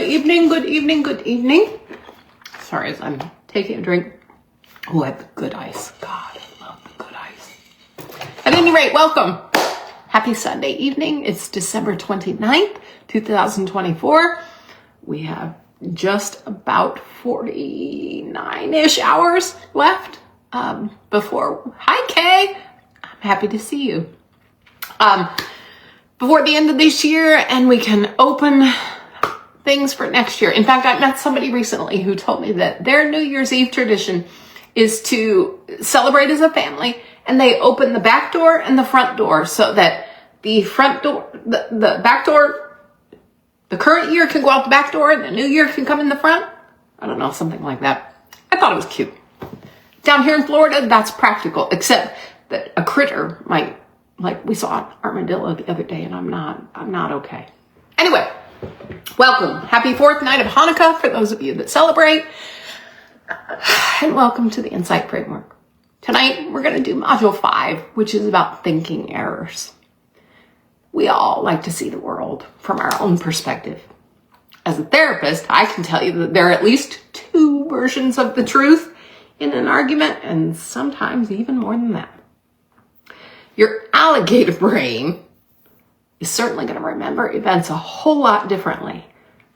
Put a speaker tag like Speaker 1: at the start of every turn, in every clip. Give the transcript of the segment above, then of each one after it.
Speaker 1: evening, good evening, good evening. Sorry, as I'm taking a drink. Oh, I have the good ice. God, I love the good ice. At any rate, welcome. Happy Sunday evening. It's December 29th, 2024. We have just about 49-ish hours left before. Hi, Kay. I'm happy to see you. Before the end of this year, and we can open things for next year. In fact, I met somebody recently who told me that their New Year's Eve tradition is to celebrate as a family, and they open the back door and the front door so that the front door, the back door, the current year can go out the back door and the new year can come in the front. I don't know, something like that. I thought it was cute. Down here in Florida, that's practical, except that a critter might, like we saw an armadillo the other day, and I'm not okay. Anyway, welcome. Happy fourth night of Hanukkah for those of you that celebrate. And welcome to the Insight Framework. Tonight, we're going to do Module 5, which is about thinking errors. We all like to see the world from our own perspective. As a therapist, I can tell you that there are at least two versions of the truth in an argument, and sometimes even more than that. Your alligator brain is certainly going to remember events a whole lot differently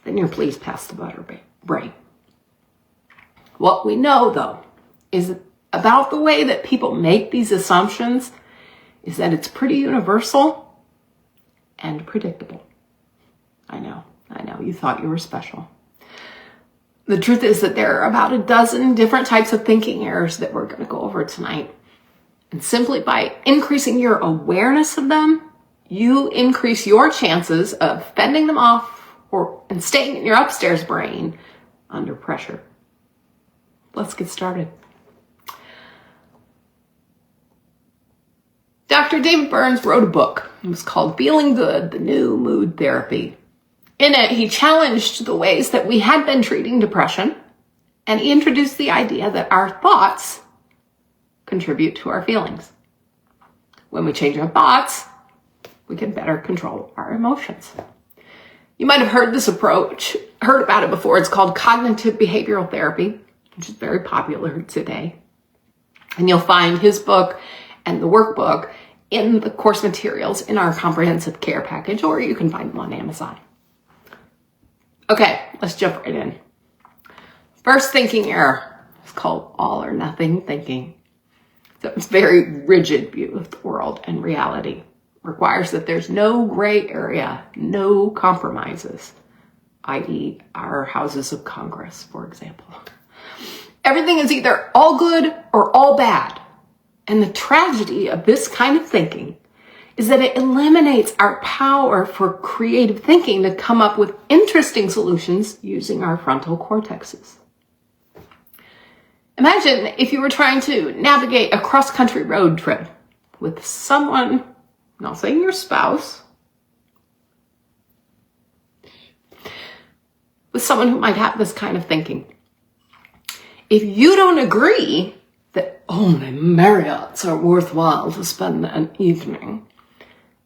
Speaker 1: than your please pass the butter brain. What we know, though, is about the way that people make these assumptions is that it's pretty universal and predictable. I know, you thought you were special. The truth is that there are about a dozen different types of thinking errors that we're going to go over tonight. And simply by increasing your awareness of them, you increase your chances of fending them off and staying in your upstairs brain under pressure. Let's get started. Dr. David Burns wrote a book. It was called Feeling Good, the New Mood Therapy. In it, he challenged the ways that we had been treating depression, and he introduced the idea that our thoughts contribute to our feelings. When we change our thoughts, we can better control our emotions. You might have heard this approach, heard about it before. It's called cognitive behavioral therapy, which is very popular today. And you'll find his book and the workbook in the course materials in our comprehensive care package, or you can find them on Amazon. Okay, let's jump right in. First thinking error is called all or nothing thinking. So it's a very rigid view of the world and reality. Requires that there's no gray area, no compromises, i.e. our houses of Congress, for example. Everything is either all good or all bad. And the tragedy of this kind of thinking is that it eliminates our power for creative thinking to come up with interesting solutions using our frontal cortexes. Imagine if you were trying to navigate a cross-country road trip with someone, not saying your spouse, with someone who might have this kind of thinking. If you don't agree that only Marriotts are worthwhile to spend an evening,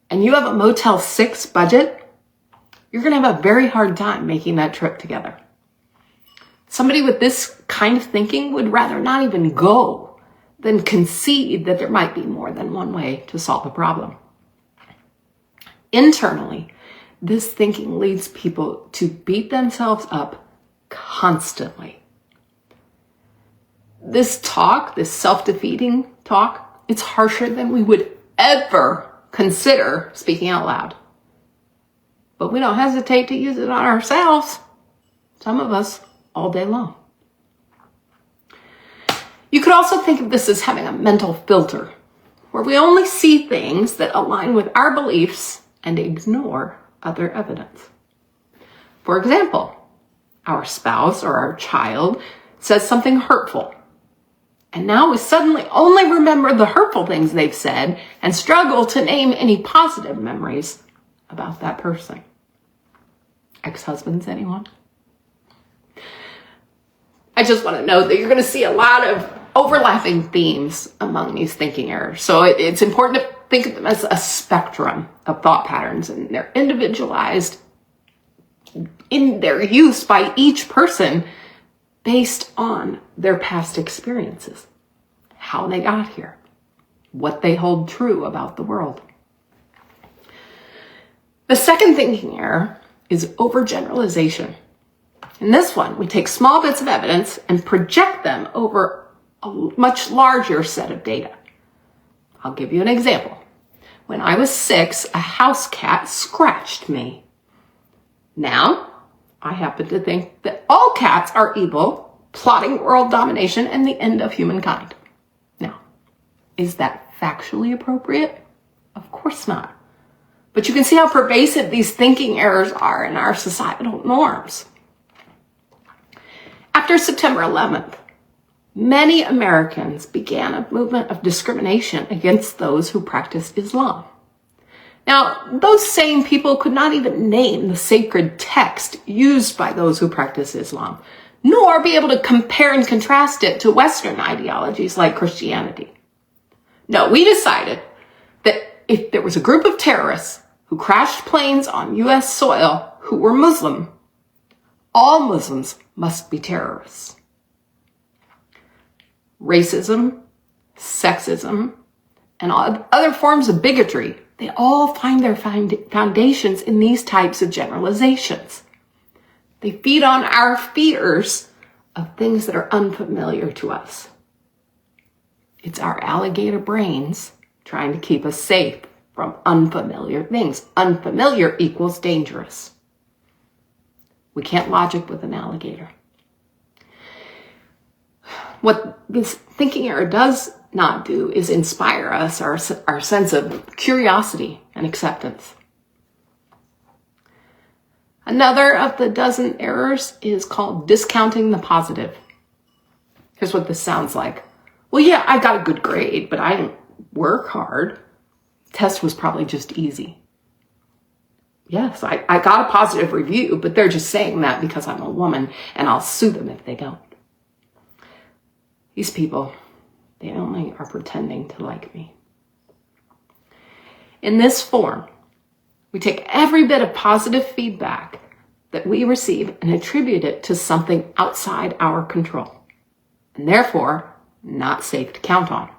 Speaker 1: and you have a Motel 6 budget, you're going to have a very hard time making that trip together. Somebody with this kind of thinking would rather not even go than concede that there might be more than one way to solve a problem. Internally, this thinking leads people to beat themselves up constantly. This talk, this self-defeating talk, it's harsher than we would ever consider speaking out loud. But we don't hesitate to use it on ourselves. Some of us all day long. You could also think of this as having a mental filter, where we only see things that align with our beliefs and ignore other evidence. For example, our spouse or our child says something hurtful, and now we suddenly only remember the hurtful things they've said and struggle to name any positive memories about that person. Ex-husbands, anyone? I just want to note that you're going to see a lot of overlapping themes among these thinking errors. So it's important to think of them as a spectrum of thought patterns, and they're individualized in their use by each person based on their past experiences, how they got here, what they hold true about the world. The second thinking error is overgeneralization. In this one, we take small bits of evidence and project them over a much larger set of data. I'll give you an example. When I was 6, a house cat scratched me. Now, I happen to think that all cats are evil, plotting world domination and the end of humankind. Now, is that factually appropriate? Of course not. But you can see how pervasive these thinking errors are in our societal norms. After September 11th, many Americans began a movement of discrimination against those who practiced Islam. Now, those same people could not even name the sacred text used by those who practice Islam, nor be able to compare and contrast it to Western ideologies like Christianity. No, we decided that if there was a group of terrorists who crashed planes on U.S. soil who were Muslim, all Muslims must be terrorists. Racism, sexism, and other forms of bigotry, they all find their foundations in these types of generalizations. They feed on our fears of things that are unfamiliar to us. It's our alligator brains trying to keep us safe from unfamiliar things. Unfamiliar equals dangerous. We can't logic with an alligator. What this thinking error does not do is inspire us, our sense of curiosity and acceptance. Another of the dozen errors is called discounting the positive. Here's what this sounds like. Well, yeah, I got a good grade, but I didn't work hard. Test was probably just easy. Yes, I got a positive review, but they're just saying that because I'm a woman and I'll sue them if they don't. These people, they only are pretending to like me. In this form, we take every bit of positive feedback that we receive and attribute it to something outside our control, and therefore not safe to count on.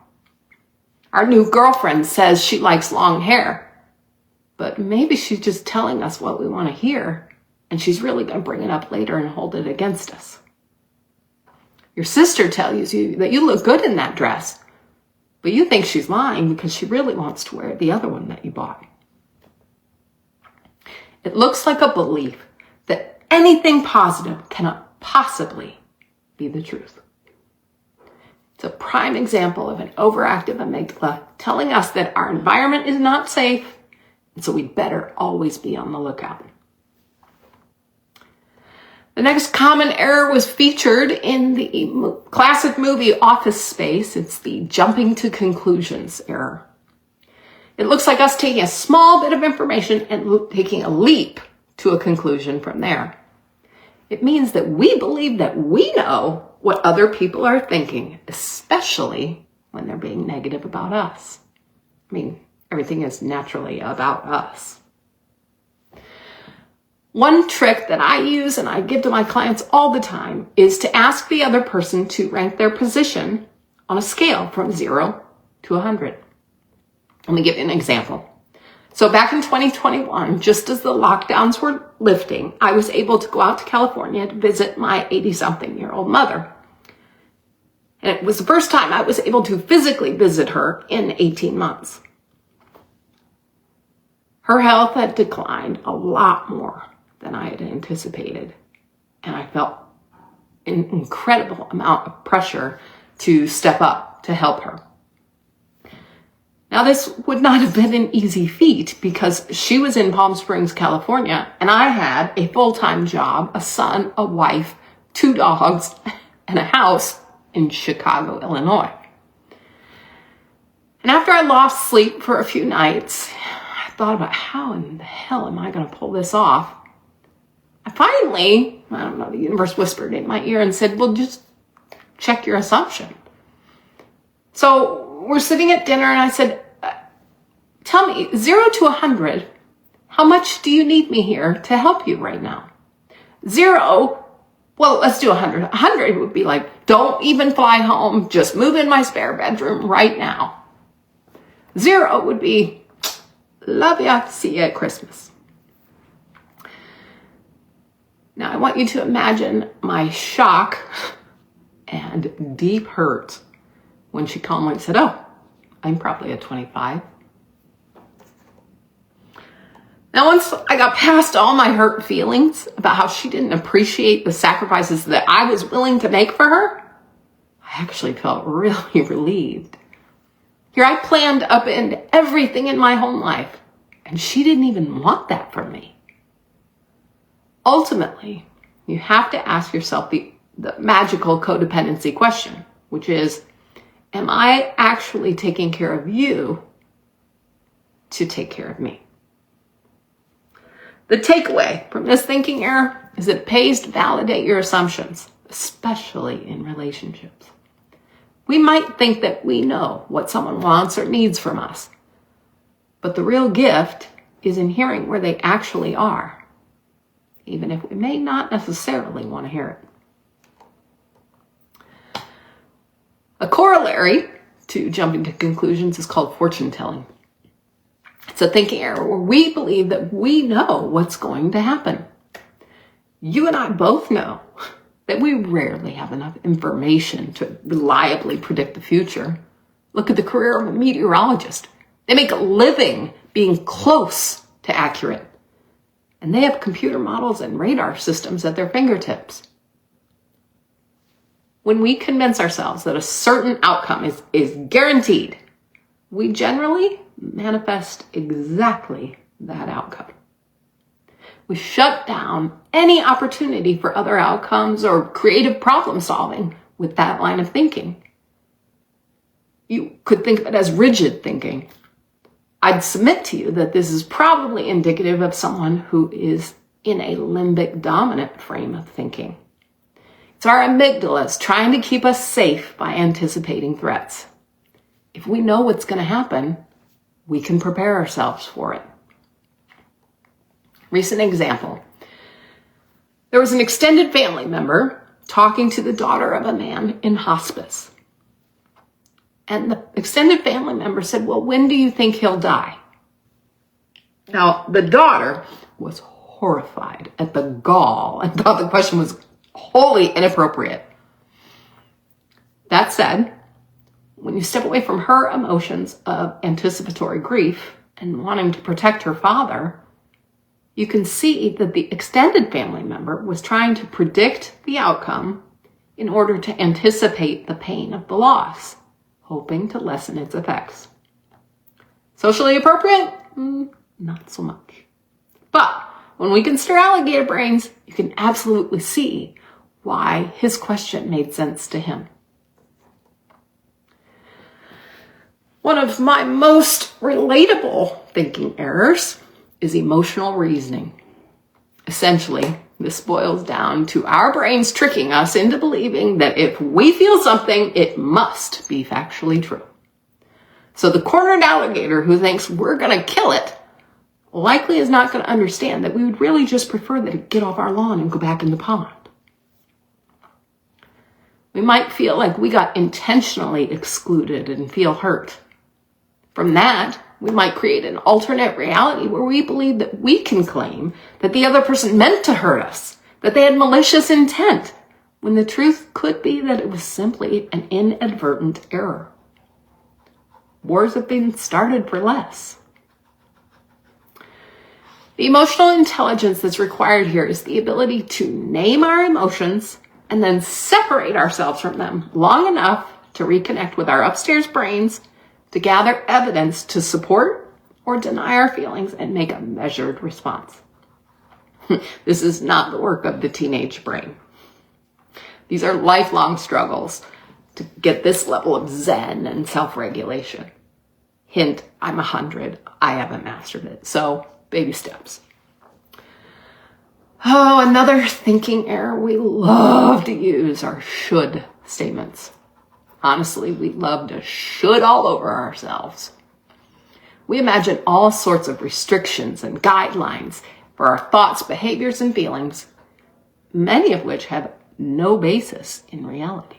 Speaker 1: Our new girlfriend says she likes long hair, but maybe she's just telling us what we want to hear, and she's really going to bring it up later and hold it against us. Your sister tells you that you look good in that dress, but you think she's lying because she really wants to wear the other one that you bought. It looks like a belief that anything positive cannot possibly be the truth. It's a prime example of an overactive amygdala telling us that our environment is not safe, and so we'd better always be on the lookout. The next common error was featured in the classic movie Office Space. It's the jumping to conclusions error. It looks like us taking a small bit of information and taking a leap to a conclusion from there. It means that we believe that we know what other people are thinking, especially when they're being negative about us. I mean, everything is naturally about us. One trick that I use and I give to my clients all the time is to ask the other person to rank their position on a scale from 0 to 100. Let me give you an example. So back in 2021, just as the lockdowns were lifting, I was able to go out to California to visit my 80-something-year-old mother. And it was the first time I was able to physically visit her in 18 months. Her health had declined a lot more than I had anticipated. And I felt an incredible amount of pressure to step up to help her. Now, this would not have been an easy feat because she was in Palm Springs, California, and I had a full-time job, a son, a wife, 2 dogs, and a house in Chicago, Illinois. And after I lost sleep for a few nights, I thought about how in the hell am I going to pull this off? I finally, I don't know, the universe whispered in my ear and said, well, just check your assumption. So we're sitting at dinner and I said, tell me, 0 to 100, how much do you need me here to help you right now? 0, well, let's do 100. 100 would be like, don't even fly home. Just move in my spare bedroom right now. 0 would be, love ya, see ya at Christmas. Now, I want you to imagine my shock and deep hurt when she calmly said, oh, I'm probably a 25. Now, once I got past all my hurt feelings about how she didn't appreciate the sacrifices that I was willing to make for her, I actually felt really relieved. Here I planned to upend everything in my home life, and she didn't even want that from me. Ultimately, you have to ask yourself the magical codependency question, which is, am I actually taking care of you to take care of me? The takeaway from this thinking error is it pays to validate your assumptions, especially in relationships. We might think that we know what someone wants or needs from us, but the real gift is in hearing where they actually are, even if we may not necessarily want to hear it. A corollary to jumping to conclusions is called fortune telling. It's a thinking error where we believe that we know what's going to happen. You and I both know that we rarely have enough information to reliably predict the future. Look at the career of a meteorologist. They make a living being close to accurate. And they have computer models and radar systems at their fingertips. When we convince ourselves that a certain outcome is guaranteed, we generally manifest exactly that outcome. We shut down any opportunity for other outcomes or creative problem solving with that line of thinking. You could think of it as rigid thinking. I'd submit to you that this is probably indicative of someone who is in a limbic dominant frame of thinking. It's our amygdalas trying to keep us safe by anticipating threats. If we know what's going to happen, we can prepare ourselves for it. Recent example. There was an extended family member talking to the daughter of a man in hospice. And the extended family member said, well, when do you think he'll die? Now, the daughter was horrified at the gall and thought the question was wholly inappropriate. That said, when you step away from her emotions of anticipatory grief and wanting to protect her father, you can see that the extended family member was trying to predict the outcome in order to anticipate the pain of the loss, hoping to lessen its effects. Socially appropriate? Not so much. But when we can stir alligator brains, you can absolutely see why his question made sense to him. One of my most relatable thinking errors is emotional reasoning. Essentially, this boils down to our brains tricking us into believing that if we feel something, it must be factually true. So the cornered alligator who thinks we're going to kill it likely is not going to understand that we would really just prefer that it get off our lawn and go back in the pond. We might feel like we got intentionally excluded and feel hurt. From that, we might create an alternate reality where we believe that we can claim that the other person meant to hurt us, that they had malicious intent, when the truth could be that it was simply an inadvertent error. Wars have been started for less. The emotional intelligence that's required here is the ability to name our emotions and then separate ourselves from them long enough to reconnect with our upstairs brains to gather evidence to support or deny our feelings and make a measured response. This is not the work of the teenage brain. These are lifelong struggles to get this level of zen and self-regulation. Hint, I'm 100. I haven't mastered it. So, baby steps. Oh, another thinking error we love to use are should statements. Honestly, we love to should all over ourselves. We imagine all sorts of restrictions and guidelines for our thoughts, behaviors, and feelings. many of which have no basis in reality.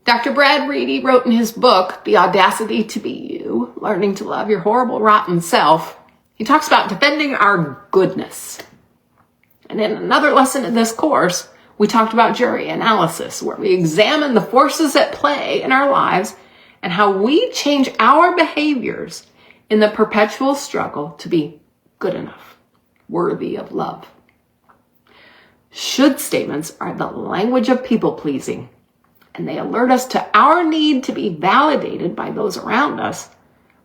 Speaker 1: Dr. Brad Reedy wrote in his book, The Audacity to Be You, Learning to Love Your Horrible, Rotten Self, he talks about defending our goodness. And in another lesson in this course, we talked about jury analysis, where we examine the forces at play in our lives and how we change our behaviors in the perpetual struggle to be good enough, worthy of love. Should statements are the language of people-pleasing, and they alert us to our need to be validated by those around us,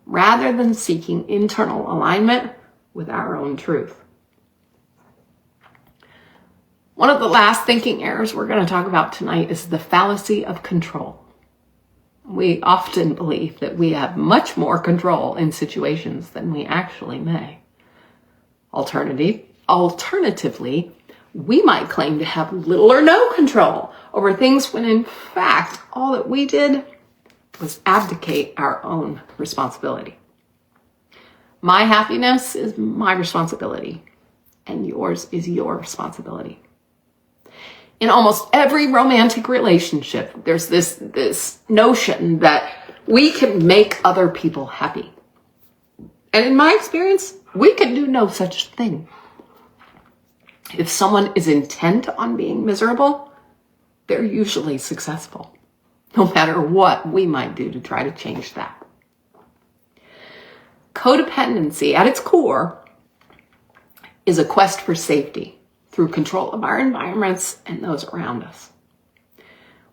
Speaker 1: rather than seeking internal alignment with our own truth. One of the last thinking errors we're going to talk about tonight is the fallacy of control. We often believe that we have much more control in situations than we actually may. Alternatively, we might claim to have little or no control over things when in fact all that we did was abdicate our own responsibility. My happiness is my responsibility, and yours is your responsibility. In almost every romantic relationship, there's this notion that we can make other people happy. And in my experience, we can do no such thing. If someone is intent on being miserable, they're usually successful, no matter what we might do to try to change that. Codependency, at its core, is a quest for safety through control of our environments and those around us.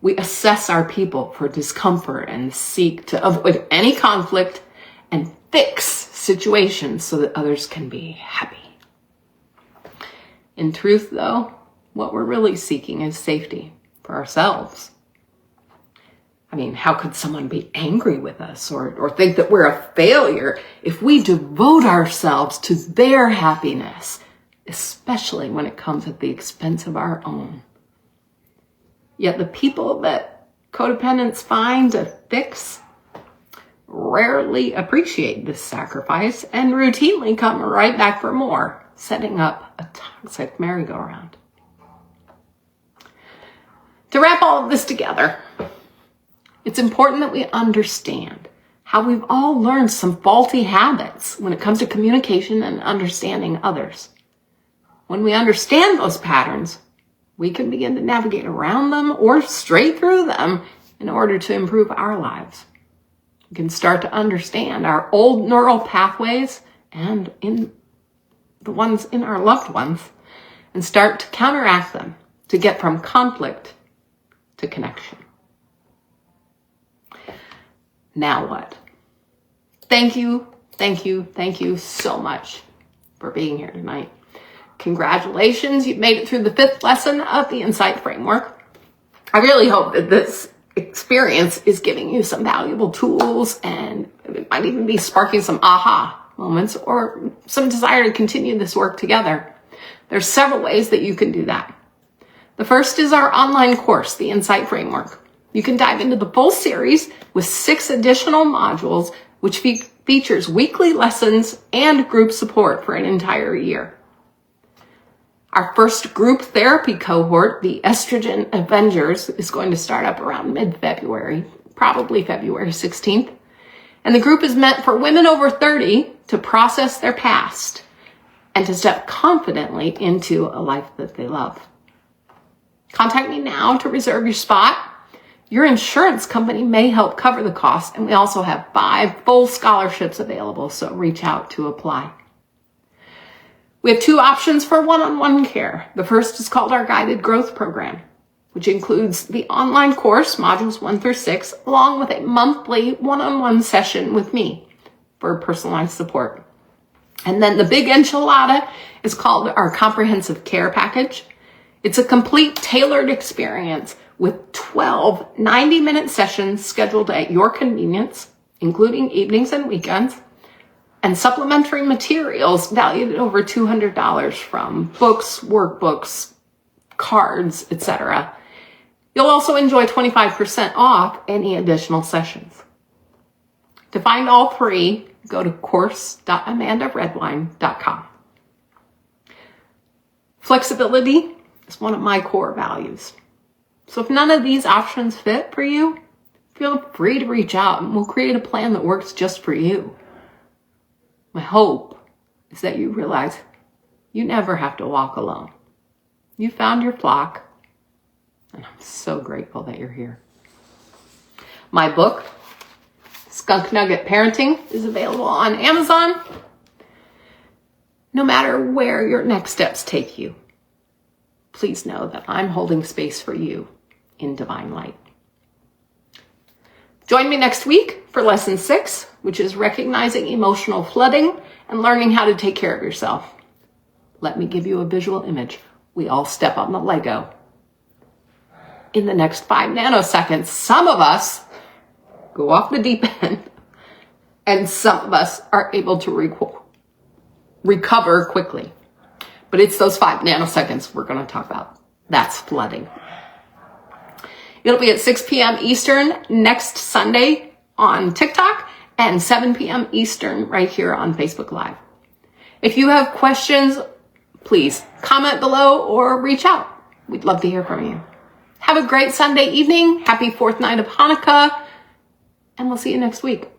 Speaker 1: We assess our people for discomfort and seek to avoid any conflict and fix situations so that others can be happy. In truth, though, what we're really seeking is safety for ourselves. I mean, how could someone be angry with us or think that we're a failure if we devote ourselves to their happiness, especially when it comes at the expense of our own? Yet the people that codependents find to fix rarely appreciate this sacrifice and routinely come right back for more, setting up a toxic merry-go-round. To wrap all of this together, it's important that we understand how we've all learned some faulty habits when it comes to communication and understanding others. When we understand those patterns, we can begin to navigate around them or straight through them in order to improve our lives. We can start to understand our old neural pathways and in the ones in our loved ones, and start to counteract them to get from conflict to connection. Now what? Thank you so much for being here tonight. Congratulations, you've made it through the 5th lesson of the Insight Framework. I really hope that this experience is giving you some valuable tools, and it might even be sparking some aha moments or some desire to continue this work together. There's several ways that you can do that. The first is our online course, the Insight Framework. You can dive into the full series with 6 additional modules, which features weekly lessons and group support for an entire year. Our first group therapy cohort, the Estrogen Avengers, is going to start up around mid-February, probably February 16th. And the group is meant for women over 30 to process their past and to step confidently into a life that they love. Contact me now to reserve your spot. Your insurance company may help cover the cost, and we also have 5 full scholarships available, so reach out to apply. We have 2 options for one-on-one care. The first is called our Guided Growth Program, which includes the online course, modules 1 through 6, along with a monthly one-on-one session with me for personalized support. And then the big enchilada is called our Comprehensive Care Package. It's a complete tailored experience with 12 90-minute sessions scheduled at your convenience, including evenings and weekends, and supplementary materials valued at over $200 from books, workbooks, cards, etc. You'll also enjoy 25% off any additional sessions. To find all 3, go to course.amandaredwine.com. Flexibility is one of my core values. So if none of these options fit for you, feel free to reach out and we'll create a plan that works just for you. My hope is that you realize you never have to walk alone. You found your flock, and I'm so grateful that you're here. My book, Skunk Nugget Parenting, is available on Amazon. No matter where your next steps take you, please know that I'm holding space for you in divine light. Join me next week for lesson 6, which is recognizing emotional flooding and learning how to take care of yourself. Let me give you a visual image. We all step on the Lego. In the next 5 nanoseconds, some of us go off the deep end, and some of us are able to recover quickly. But it's those 5 nanoseconds we're going to talk about. That's flooding. It'll be at 6 p.m. Eastern next Sunday on TikTok and 7 p.m. Eastern right here on Facebook Live. If you have questions, please comment below or reach out. We'd love to hear from you. Have a great Sunday evening. Happy 4th night of Hanukkah. And we'll see you next week.